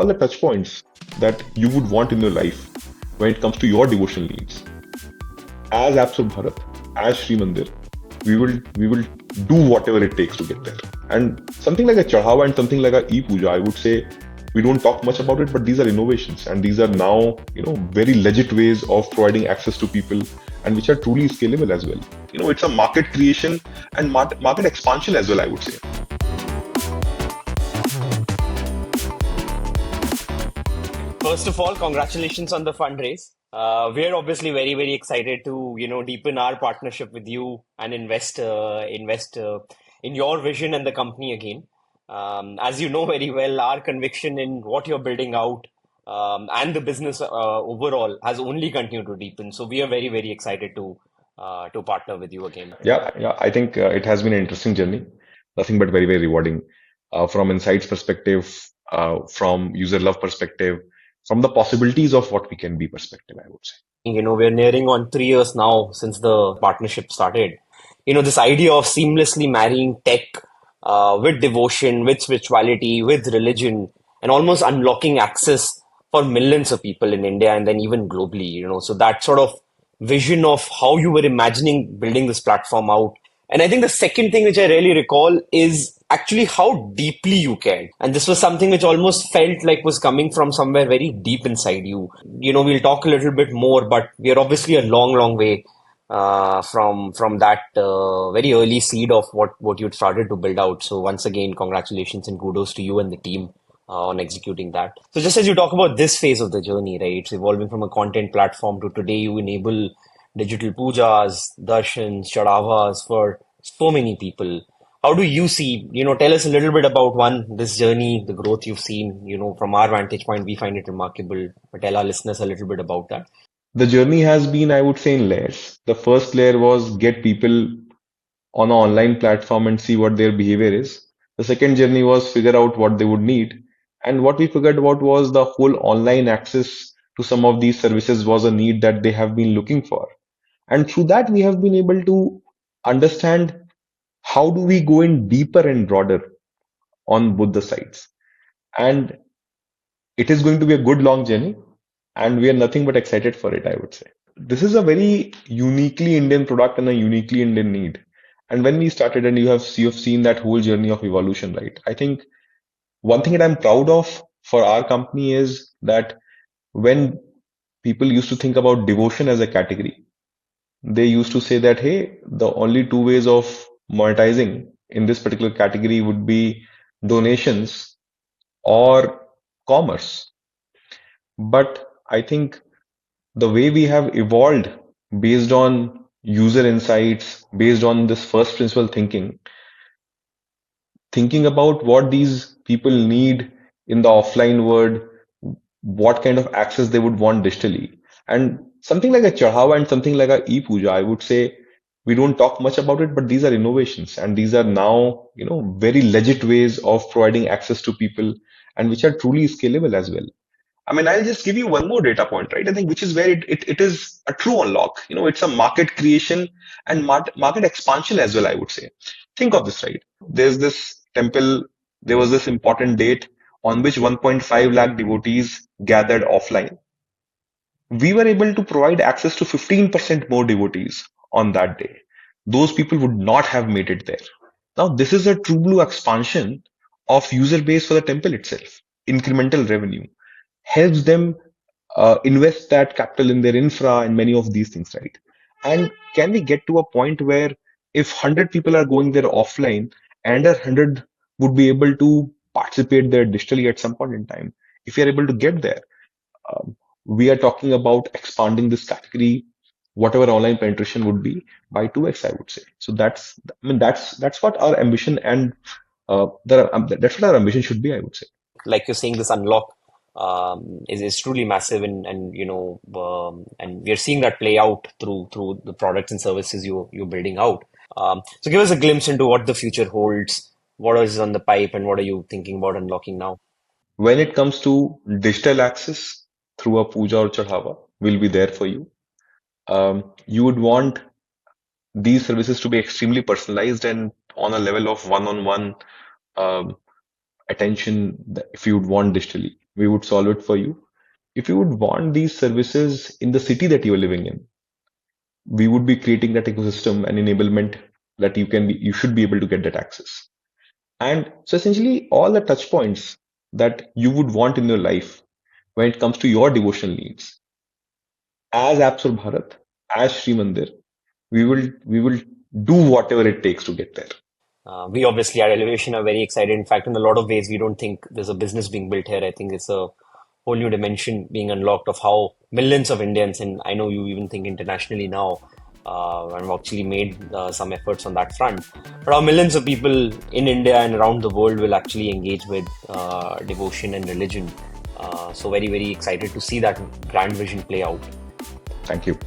all the touch points that you would want in your life when it comes to your devotional needs. As AppsForBharat, as Sri Mandir, we will do whatever it takes to get there. And something like a Chadhawa and something like a e-puja, I would say we don't talk much about it, but these are innovations, and these are now very legit ways of providing access to people, and which are truly scalable as well. It's a market creation and market expansion as well, I would say. First of all, congratulations on the fundraise. We're obviously very, very excited to, deepen our partnership with you and invest in your vision and the company again. As you know very well, our conviction in what you're building out and the business overall has only continued to deepen. So we are very, very excited to partner with you again. Yeah. I think it has been an interesting journey. Nothing but very, very rewarding from insights perspective, from user love perspective, from the possibilities of what we can be perspective, I would say. We're nearing on 3 years now since the partnership started. This idea of seamlessly marrying tech with devotion, with spirituality, with religion, and almost unlocking access for millions of people in India and then even globally, So that sort of vision of how you were imagining building this platform out. And I think the second thing which I really recall is actually how deeply you cared. And this was something which almost felt like was coming from somewhere very deep inside you. We'll talk a little bit more, but we are obviously a long, long way from that very early seed of what you'd started to build out. So once again, congratulations and kudos to you and the team on executing that. So just as you talk about this phase of the journey, right? It's evolving from a content platform to today you enable digital pujas, darshans, chadavas for so many people. How do you see, tell us a little bit about this journey, the growth you've seen, from our vantage point, we find it remarkable, but tell our listeners a little bit about that. The journey has been, I would say, in layers. The first layer was get people on an online platform and see what their behavior is. The second journey was figure out what they would need. And what we figured out was the whole online access to some of these services was a need that they have been looking for. And through that, we have been able to understand how do we go in deeper and broader on both the sides. And it is going to be a good long journey, and we are nothing but excited for it, I would say. This is a very uniquely Indian product and a uniquely Indian need. And when we started, and you have seen that whole journey of evolution, right? I think one thing that I'm proud of for our company is that when people used to think about devotion as a category, they used to say that, hey, the only two ways of monetizing in this particular category would be donations or commerce. But I think the way we have evolved based on user insights, based on this first principle thinking about what these people need in the offline world, what kind of access they would want digitally. And something like a Chadhawa and something like a e-puja, I would say we don't talk much about it, but these are innovations, and these are now, very legit ways of providing access to people, and which are truly scalable as well. I mean, I'll just give you one more data point, right? I think which is where it is a true unlock. It's a market creation and market expansion as well, I would say. Think of this, right? There's this temple, there was this important date on which 1.5 lakh devotees gathered offline. We were able to provide access to 15% more devotees on that day. Those people would not have made it there. Now, this is a true blue expansion of user base for the temple itself. Incremental revenue helps them invest that capital in their infra and many of these things, right? And can we get to a point where if 100 people are going there offline, and 100 would be able to participate there digitally at some point in time? If we are able to get there, um, we are talking about expanding this category, whatever online penetration would be, by 2x, I would say. So that's what our ambition and that's what our ambition should be, I would say. Like you're saying, this unlock is truly massive, and we're seeing that play out through the products and services you're building out. So give us a glimpse into what the future holds, what is on the pipe, and what are you thinking about unlocking now? When it comes to digital access through a puja or chadhava, will be there for you. You would want these services to be extremely personalized and on a level of one-on-one um, attention if you would want digitally. We would solve it for you. If you would want these services in the city that you are living in, we would be creating that ecosystem and enablement that you should be able to get that access. And so essentially all the touch points that you would want in your life when it comes to your devotional needs, as Apps for Bharat, as Sri Mandir, we will do whatever it takes to get there. We obviously at Elevation are very excited. In fact, in a lot of ways, we don't think there's a business being built here. I think it's a whole new dimension being unlocked of how millions of Indians, and I know you even think internationally now, and have actually made some efforts on that front. But how millions of people in India and around the world will actually engage with devotion and religion. So very, very excited to see that grand vision play out. Thank you.